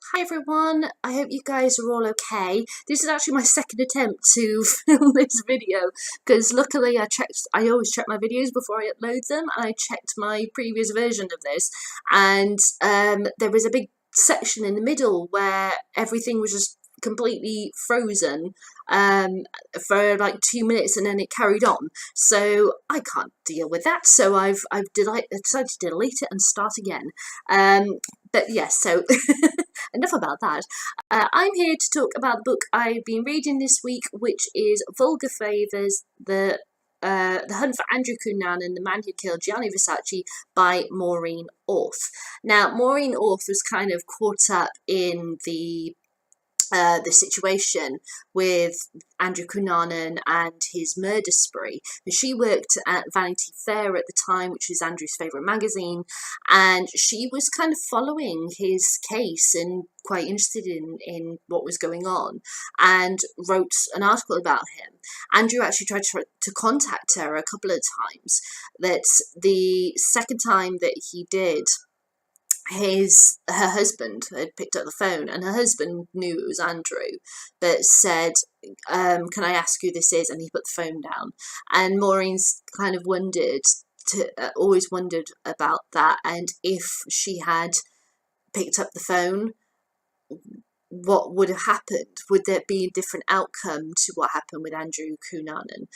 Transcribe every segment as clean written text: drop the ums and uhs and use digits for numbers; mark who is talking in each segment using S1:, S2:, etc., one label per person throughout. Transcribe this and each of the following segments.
S1: Hi everyone, I hope you guys are all okay. This is actually my second attempt to film this video because luckily I always check my videos before I upload them, and I checked my previous version of this, and there was a big section in the middle where everything was just completely frozen for like 2 minutes, and then it carried on. So I can't deal with that, so I've decided to delete it and start again. But yes, so enough about that. I'm here to talk about the book I've been reading this week, which is Vulgar Favours, the Hunt for Andrew Cunanan, The Man Who Killed Gianni Versace by Maureen Orth. Now, Maureen Orth was kind of caught up in the situation with Andrew Cunanan and his murder spree. She worked at Vanity Fair at the time, which is Andrew's favourite magazine, and she was kind of following his case and quite interested in what was going on, and wrote an article about him. Andrew actually tried to contact her a couple of times. That the second time that he did, her husband had picked up the phone, and her husband knew it was Andrew, but said, can I ask who this is? And he put the phone down. And Maureen's kind of always wondered about that, and if she had picked up the phone, what would have happened? Would there be a different outcome to what happened with Andrew Cunanan?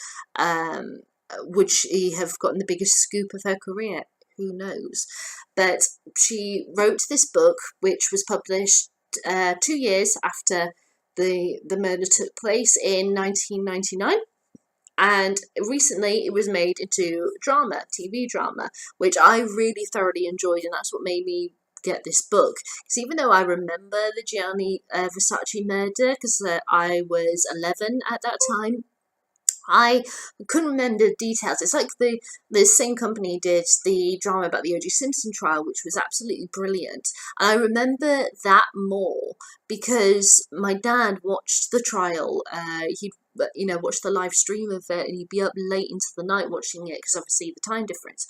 S1: Would she have gotten the biggest scoop of her career? Who knows? But she wrote this book, which was published 2 years after the murder took place in 1999. And recently it was made into TV drama, which I really thoroughly enjoyed, and that's what made me get this book. Because even though I remember the Gianni Versace murder, because I was 11 at that time, I couldn't remember the details. It's like the same company did the drama about the O.J. Simpson trial, which was absolutely brilliant. And I remember that more because my dad watched the trial. He'd watch the live stream of it, and he'd be up late into the night watching it because obviously the time difference.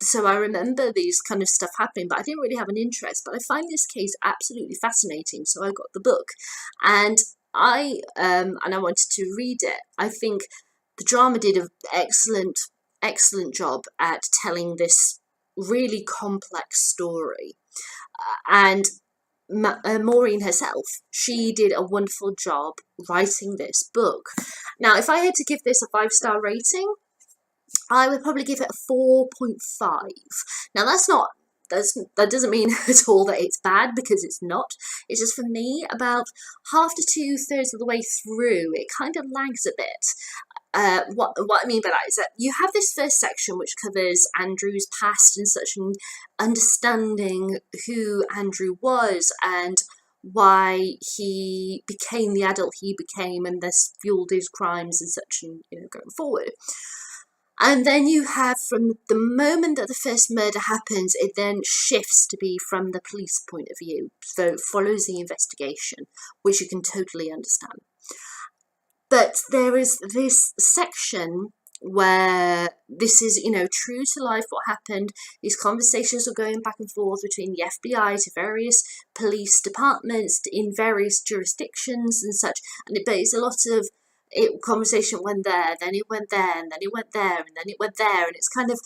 S1: So I remember these kind of stuff happening, but I didn't really have an interest. But I find this case absolutely fascinating, so I got the book, and I wanted to read it. I think the drama did an excellent job at telling this really complex story, and Maureen herself, she did a wonderful job writing this book. Now, if I had to give this a 5-star rating, I would probably give it a 4.5. Now, that doesn't mean at all that it's bad, because it's not. It's just, for me, about half to 2/3 of the way through, it kind of lags a bit. What I mean by that is that you have this first section which covers Andrew's past and such, and understanding who Andrew was and why he became the adult he became, and this fueled his crimes and such, and going forward. And then you have, from the moment that the first murder happens, it then shifts to be from the police point of view. So it follows the investigation, which you can totally understand. But there is this section where this is, true to life what happened. These conversations are going back and forth between the FBI to various police departments in various jurisdictions and such. But it's a lot of conversation went there, then it went there, and then it went there, and then it went there, and it's kind of,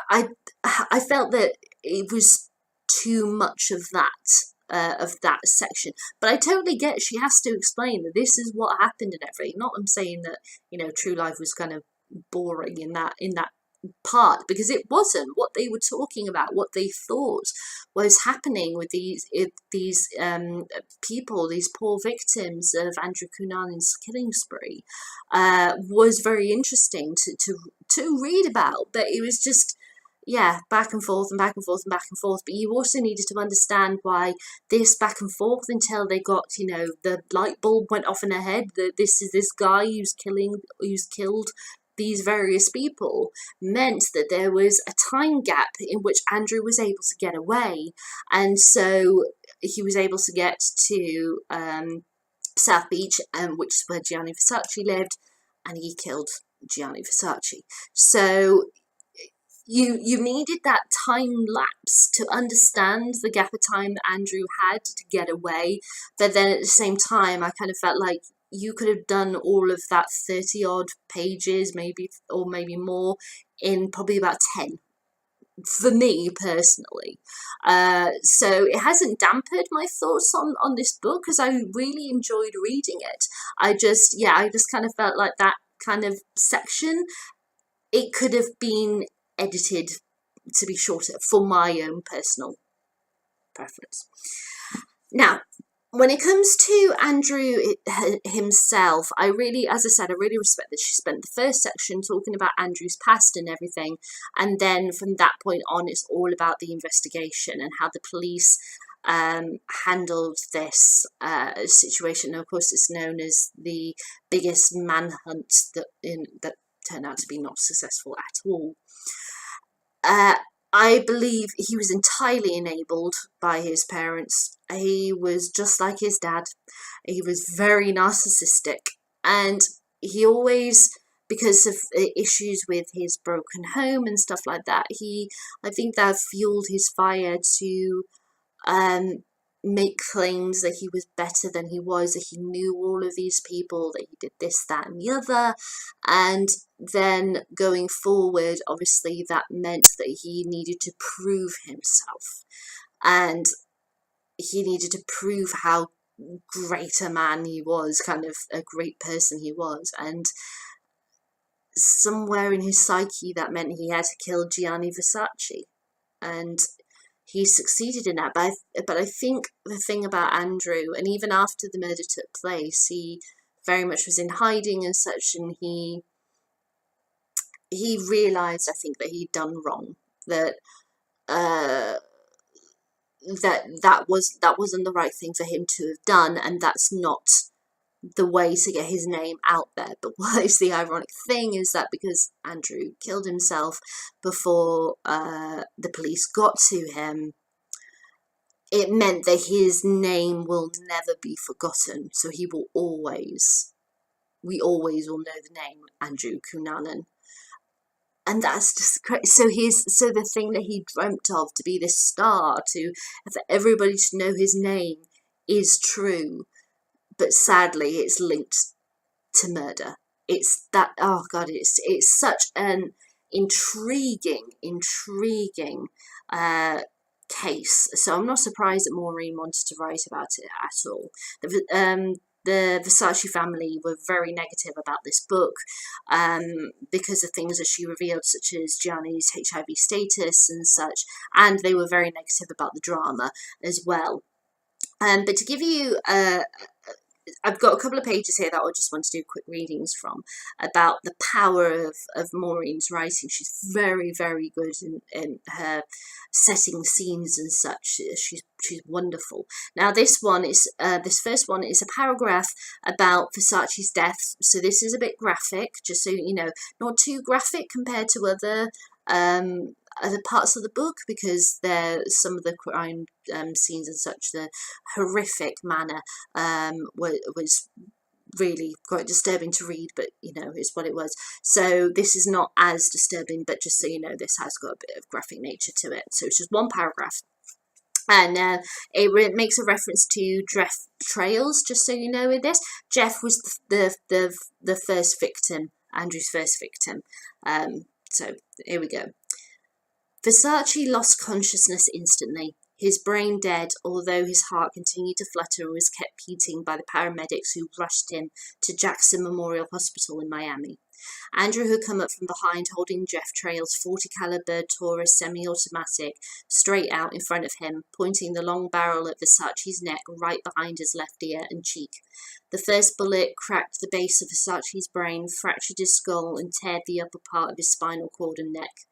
S1: I felt that it was too much of that section. But I totally get she has to explain that this is what happened and everything. Not I'm saying that true life was kind of boring in that part, because it wasn't. What they were talking about, what they thought was happening with these people, these poor victims of Andrew Cunanan's killing spree, was very interesting to read about. But it was just, back and forth and back and forth and back and forth. But you also needed to understand why this back and forth, until they got, the light bulb went off in their head that this is this guy who's killed these various people, meant that there was a time gap in which Andrew was able to get away, and so he was able to get to South Beach, which is where Gianni Versace lived, and he killed Gianni Versace. So you needed that time lapse to understand the gap of time that Andrew had to get away, but then at the same time I kind of felt like you could have done all of that 30 odd pages, maybe, or maybe more, in probably about 10, for me personally. So it hasn't dampened my thoughts on this book, because I really enjoyed reading it. I just kind of felt like that kind of section, it could have been edited to be shorter for my own personal preference. Now, when it comes to Andrew himself, I really, as I said, I really respect that she spent the first section talking about Andrew's past and everything, and then from that point on, it's all about the investigation and how the police handled this situation. And of course, it's known as the biggest manhunt that turned out to be not successful at all. I believe he was entirely enabled by his parents. He was just like his dad. He was very narcissistic, and he always, because of issues with his broken home and stuff like that, I think that fueled his fire to make claims that he was better than he was, that he knew all of these people, that he did this, that, and the other. And then going forward, obviously, that meant that he needed to prove himself, and he needed to prove how great a man he was, kind of a great person he was. And somewhere in his psyche, that meant he had to kill Gianni Versace. And he succeeded in that, but I think the thing about Andrew, and even after the murder took place, he very much was in hiding and such, and he realised, I think, that he'd done wrong, that that wasn't the right thing for him to have done, and that's not the way to get his name out there. But what is the ironic thing is that because Andrew killed himself before the police got to him, it meant that his name will never be forgotten. So we always will know the name Andrew Cunanan. And that's just great. So the thing that he dreamt of, to be this star, for everybody to know his name, is true. But sadly, it's linked to murder. It's that, oh God, it's such an intriguing case. So I'm not surprised that Maureen wanted to write about it at all. The Versace family were very negative about this book because of things that she revealed, such as Gianni's HIV status and such, and they were very negative about the drama as well. But to give you I've got a couple of pages here that I just want to do quick readings from, about the power of Maureen's writing. She's very, very good in her setting scenes and such. She's wonderful. Now this first one is a paragraph about Versace's death. So this is a bit graphic, just so you know, not too graphic compared to other parts of the book, because some of the crime scenes and such, the horrific manner was really quite disturbing to read, but you know, it's what it was. So this is not as disturbing, but just so you know, this has got a bit of graphic nature to it. So it's just one paragraph, and it makes a reference to Jeff Trails, just so you know. With this, Jeff was the first victim, Andrew's first victim. So here we go. Versace lost consciousness instantly, his brain dead, although his heart continued to flutter and was kept beating by the paramedics who rushed him to Jackson Memorial Hospital in Miami. Andrew had come up from behind, holding Jeff Trails' 40 caliber Taurus semi-automatic straight out in front of him, pointing the long barrel at Versace's neck right behind his left ear and cheek. The first bullet cracked the base of Versace's brain, fractured his skull, and teared the upper part of his spinal cord and neck.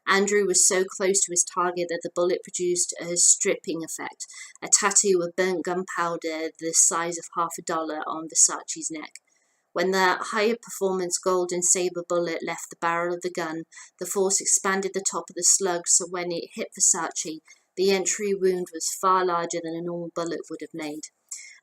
S1: Andrew was so close to his target that the bullet produced a stripping effect, a tattoo of burnt gunpowder the size of $50 on Versace's neck. When the higher performance gold and saber bullet left the barrel of the gun, the force expanded the top of the slug, so when it hit Versace, the entry wound was far larger than a normal bullet would have made.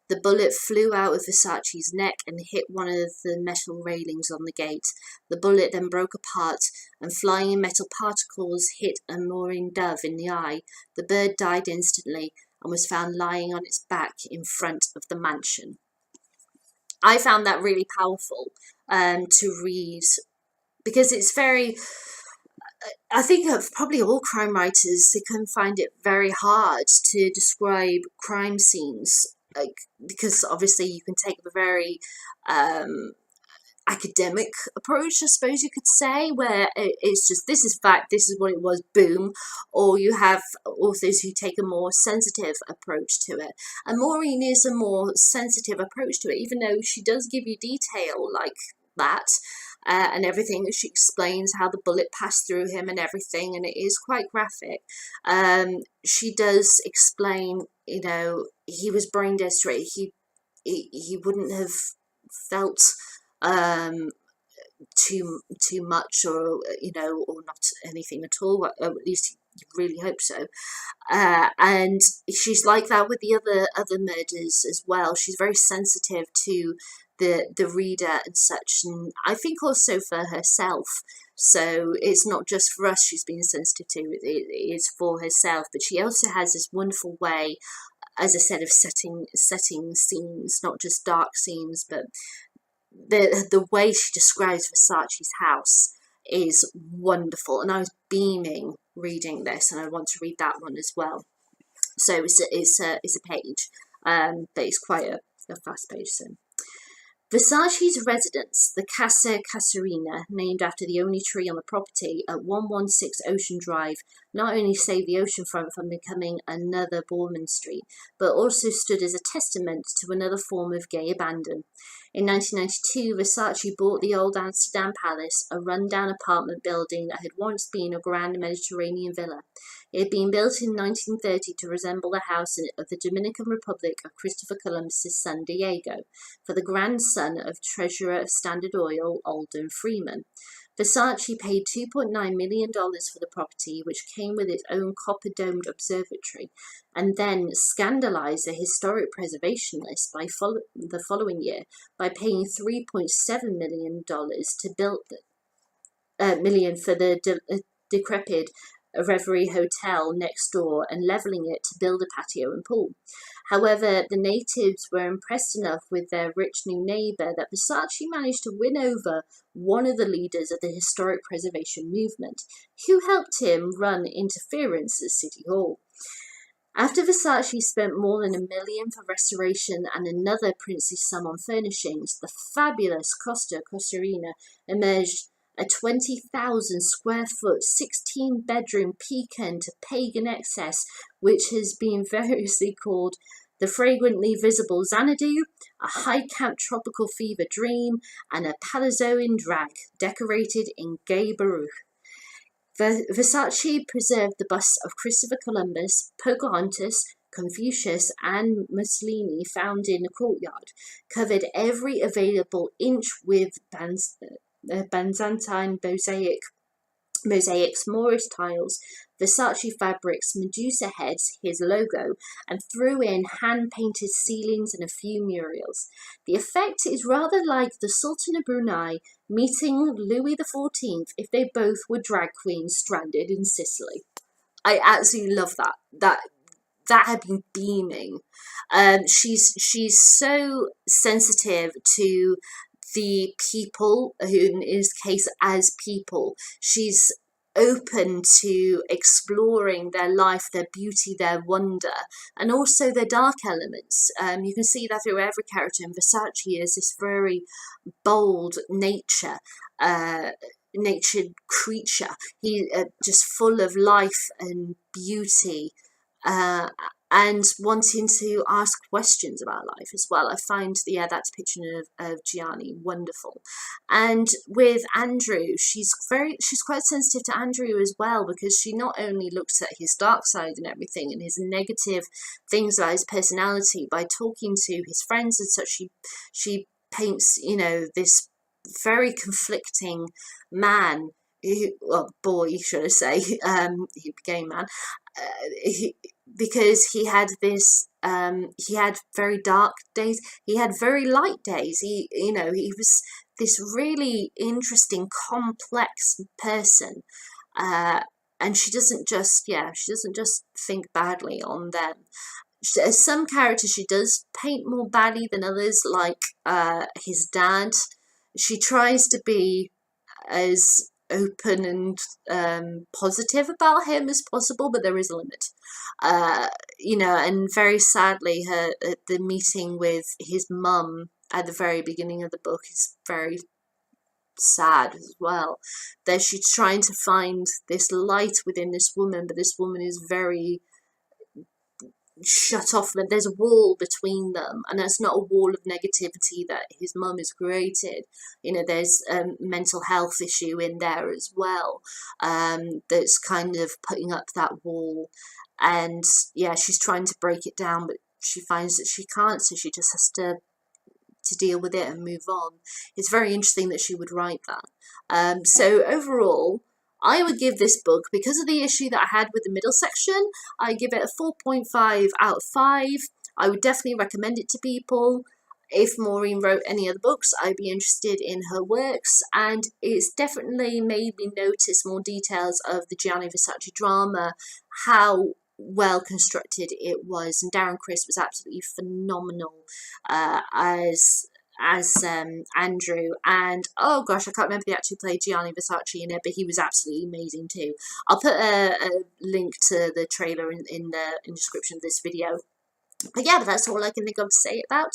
S1: The bullet flew out of Versace's neck and hit one of the metal railings on the gate. The bullet then broke apart, and flying metal particles hit a mooring dove in the eye. The bird died instantly and was found lying on its back in front of the mansion. I found that really powerful to read, because it's very, I think of probably all crime writers, they can find it very hard to describe crime scenes, like, because obviously you can take the very academic approach, I suppose you could say, where it's just, this is fact, this is what it was, boom. Or you have authors who take a more sensitive approach to it. And Maureen is a more sensitive approach to it, even though she does give you detail like that. And everything. She explains how the bullet passed through him and everything, and it is quite graphic. She does explain, you know, he was brain dead straight. He wouldn't have felt too much, or you know, or not anything at all. Or at least you really hope so. And she's like that with the other murders as well. She's very sensitive to the reader and such, and I think also for herself. So it's not just for us she's being sensitive to, it is for herself. But she also has this wonderful way, as I said, of setting scenes, not just dark scenes, but the way she describes Versace's house is wonderful. And I was beaming reading this, and I want to read that one as well. So it's a page, but it's quite a fast page. So Versace's residence, the Casa Casuarina, named after the only tree on the property at 116 Ocean Drive, not only saved the oceanfront from becoming another Boorman Street, but also stood as a testament to another form of gay abandon. In 1992, Versace bought the old Amsterdam Palace, a run-down apartment building that had once been a grand Mediterranean villa. It had been built in 1930 to resemble the house of the Dominican Republic of Christopher Columbus's son Diego, for the grandson of Treasurer of Standard Oil, Alden Freeman. Versace paid $2.9 million for the property, which came with its own copper-domed observatory, and then scandalized the historic preservation list the following year by paying $3.7 million to build million for the decrepit Reverie Hotel next door and levelling it to build a patio and pool. However, the natives were impressed enough with their rich new neighbour that Versace managed to win over one of the leaders of the historic preservation movement, who helped him run interference at City Hall. After Versace spent more than $1 million for restoration and another princely sum on furnishings, the fabulous Costa Casuarina emerged a 20,000 square foot, 16-bedroom pecan to pagan excess, which has been variously called the fragrantly visible Xanadu, a high-camp tropical fever dream, and a palazzo in drag, decorated in gay baroque. Versace preserved the busts of Christopher Columbus, Pocahontas, Confucius, and Mussolini found in the courtyard, covered every available inch with Byzantine mosaics, Moorish tiles, Versace fabrics, Medusa heads, his logo, and threw in hand-painted ceilings and a few murals. The effect is rather like the Sultan of Brunei meeting Louis XIV if they both were drag queens stranded in Sicily. I absolutely love that. That had been beaming. She's so sensitive to the people, who in his case as people. She's open to exploring their life, their beauty, their wonder, and also their dark elements. You can see that through every character, and Versace is this very bold natured creature. He just full of life and beauty, and wanting to ask questions about life as well. I find, that depiction of Gianni wonderful. And with Andrew, she's quite sensitive to Andrew as well, because she not only looks at his dark side and everything and his negative things about his personality by talking to his friends and such. She paints, this very conflicting man, boy, should I say, he became man, because he had this, he had very dark days, he had very light days, he was this really interesting, complex person. Uh, and she doesn't just think badly on them. Some characters she does paint more badly than others, like his dad. She tries to be as open and positive about him as possible, but there is a limit. Uh, and very sadly, the meeting with his mum at the very beginning of the book is very sad as well. That she's trying to find this light within this woman, but this woman is very shut off. There's a wall between them, and that's not a wall of negativity that his mum has created. There's a mental health issue in there as well, that's kind of putting up that wall. And yeah, she's trying to break it down, but she finds that she can't, so she just has to deal with it and move on. It's very interesting that she would write that. So overall, I would give this book, because of the issue that I had with the middle section, I give it a 4.5 out of 5. I would definitely recommend it to people. If Maureen wrote any other books, I'd be interested in her works, and it's definitely made me notice more details of the Gianni Versace drama, how well constructed it was, and Darren Criss was absolutely phenomenal as Andrew, and oh gosh, I can't remember the actor who played Gianni Versace in it, but he was absolutely amazing too. I'll put a link to the trailer in the description of this video. But yeah, but that's all I can think of to say about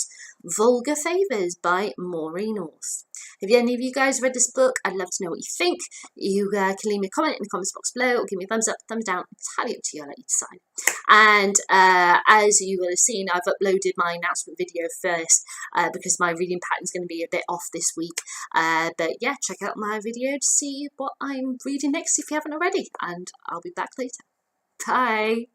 S1: Vulgar Favours by Maureen North. If any of you guys read this book, I'd love to know what you think. You can leave me a comment in the comments box below, or give me a thumbs up, thumbs down. It's entirely up to you, I'll let you decide. And as you will have seen, I've uploaded my announcement video first, because my reading pattern is going to be a bit off this week. But yeah, check out my video to see what I'm reading next if you haven't already. And I'll be back later. Bye!